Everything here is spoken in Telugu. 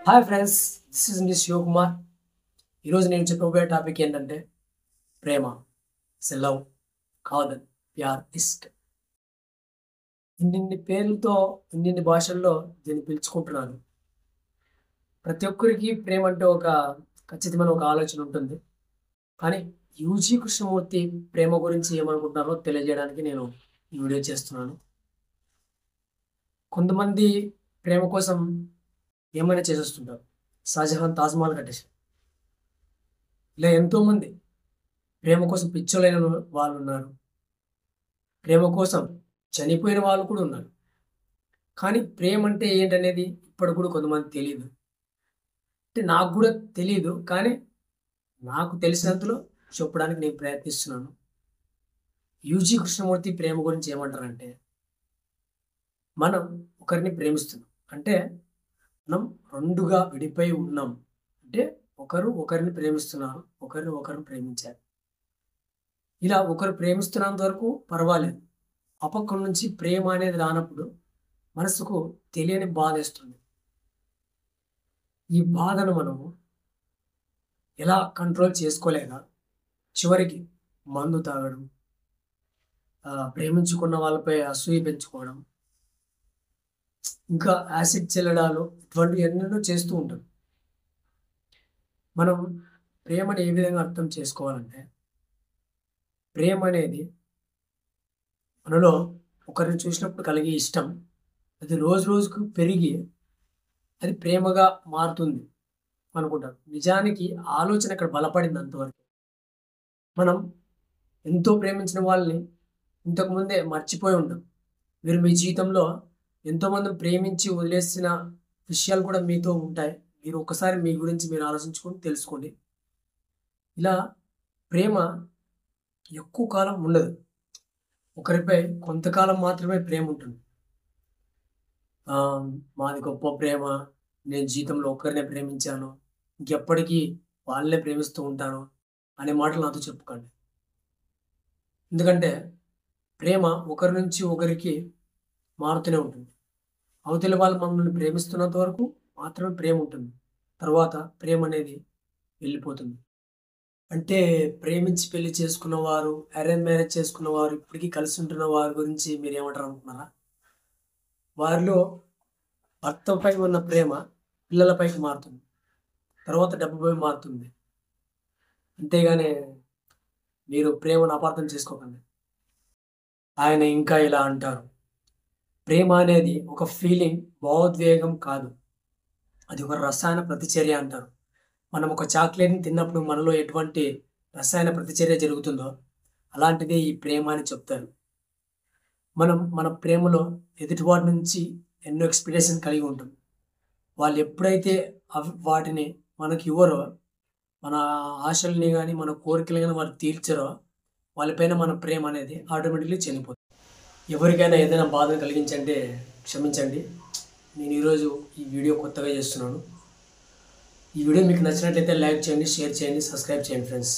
హాయ్ ఫ్రెండ్స్, దిస్ ఇస్ మీ శివకుమార్. ఈరోజు నేను చెప్పబోయే టాపిక్ ఏంటంటే ప్రేమ, లవ్, కాదల్, ప్యార్, ఇష్క్. ఇన్నిన్ని పేర్లతో ఇన్నిన్ని భాషల్లో దీన్ని పిలుచుకుంటున్నాను. ప్రతి ఒక్కరికి ప్రేమ అంటే ఒక ఖచ్చితమైన ఒక ఆలోచన ఉంటుంది. కానీ యూజీ కృష్ణమూర్తి ప్రేమ గురించి ఏమనుకుంటున్నారో తెలియజేయడానికి నేను ఈ వీడియో చేస్తున్నాను. కొంతమంది ప్రేమ కోసం ఏమైనా చేసేస్తుంటారు. షాజహాన్ తాజ్మహల్ కట్టేశారు. ఇలా ఎంతోమంది ప్రేమ కోసం పిచ్చోలైన వాళ్ళు ఉన్నారు. ప్రేమ కోసం చనిపోయిన వాళ్ళు కూడా ఉన్నారు. కానీ ప్రేమ అంటే ఏంటనేది ఇప్పటికి కూడా కొంతమంది తెలియదు. అంటే నాకు కూడా తెలియదు, కానీ నాకు తెలిసినంతలో చెప్పడానికి నేను ప్రయత్నిస్తున్నాను. యూజీ కృష్ణమూర్తి ప్రేమ గురించి ఏమంటారంటే, మనం ఒకరిని ప్రేమిస్తున్నాం అంటే మనం రెండుగా విడిపోయి ఉన్నాం. అంటే ఒకరు ఒకరిని ప్రేమిస్తున్నారు, ఒకరిని ఒకరిని ప్రేమించారు. ఇలా ఒకరు ప్రేమిస్తున్నంత వరకు పర్వాలేదు. ఆ పక్కన నుంచి ప్రేమ అనేది రానప్పుడు మనసుకు తెలియని బాధ వేస్తుంది. ఈ బాధను మనము ఎలా కంట్రోల్ చేసుకోలేక చివరికి మందు తాగడం, ప్రేమించుకున్న వాళ్ళపై అసూయ పెంచుకోవడం, ఇంకా యాసిడ్ చెల్లడాలు, ఇటువంటివి ఎన్నెన్నో చేస్తూ ఉంటాం. మనం ప్రేమని ఏ విధంగా అర్థం చేసుకోవాలంటే, ప్రేమ అనేది మనలో ఒకరిని చూసినప్పుడు కలిగే ఇష్టం, అది రోజు రోజుకు పెరిగి అది ప్రేమగా మారుతుంది అనుకుంటారు. నిజానికి ఆలోచన ఇక్కడ బలపడింది అంతవరకు. మనం ఎంతో ప్రేమించిన వాళ్ళని ఇంతకుముందే మర్చిపోయి ఉంటాం. మీరు మీ జీవితంలో ఎంతోమందిని ప్రేమించి వదిలేసిన విషయాలు కూడా మీతో ఉంటాయి. మీరు ఒకసారి మీ గురించి మీరు ఆలోచించుకొని తెలుసుకోండి. ఇలా ప్రేమ ఎక్కువ కాలం ఉండదు. ఒకరిపై కొంతకాలం మాత్రమే ప్రేమ ఉంటుంది. మాది గొప్ప ప్రేమ, నేను జీవితంలో ఒకరినే ప్రేమించాను, ఇంకెప్పటికీ వాళ్ళనే ప్రేమిస్తూ ఉంటాను అనే మాటలు నాతో చెప్పుకోండి. ఎందుకంటే ప్రేమ ఒకరి నుంచి ఒకరికి మారుతూనే ఉంటుంది. అవతలి వాళ్ళు మమ్మల్ని ప్రేమిస్తున్నంత వరకు మాత్రమే ప్రేమ ఉంటుంది. తర్వాత ప్రేమ అనేది వెళ్ళిపోతుంది. అంటే ప్రేమించి పెళ్లి చేసుకున్న వారు, అరేంజ్ మ్యారేజ్ చేసుకున్న వారు, ఇప్పటికీ కలిసి ఉంటున్న వారి గురించి మీరు ఏమంటారు అనుకున్నారా? వారిలో భర్తపై ఉన్న ప్రేమ పిల్లలపైకి మారుతుంది, తర్వాత డబ్బుపై మారుతుంది. అంతేగాని మీరు ప్రేమను అపార్థం చేసుకోకండి. ఆయన ఇంకా ఇలా అంటారు, ప్రేమ అనేది ఒక ఫీలింగ్, భావోద్వేగం కాదు, అది ఒక రసాయన ప్రతిచర్య అంటారు. మనం ఒక చాక్లెట్ని తిన్నప్పుడు మనలో ఎటువంటి రసాయన ప్రతిచర్య జరుగుతుందో అలాంటిదే ఈ ప్రేమ అని చెప్తారు. మనం మన ప్రేమలో ఎదుటివాటి నుంచి ఎన్నో ఎక్స్పెక్టేషన్ కలిగి ఉంటాం. వాళ్ళు ఎప్పుడైతే వాటిని మనకి ఇవ్వరో, మన ఆశల్ని కానీ మన కోరికలు కానీ వాళ్ళు తీర్చరో, వాళ్ళపైన మన ప్రేమ అనేది ఆటోమేటిక్లీ చనిపోతుంది. ఎవరికైనా ఏదైనా బాధను కలిగించంటే క్షమించండి. నేను ఈరోజు ఈ వీడియో కొత్తగా చేస్తున్నాను. ఈ వీడియో మీకు నచ్చినట్లయితే లైక్ చేయండి, షేర్ చేయండి, సబ్స్క్రైబ్ చేయండి ఫ్రెండ్స్.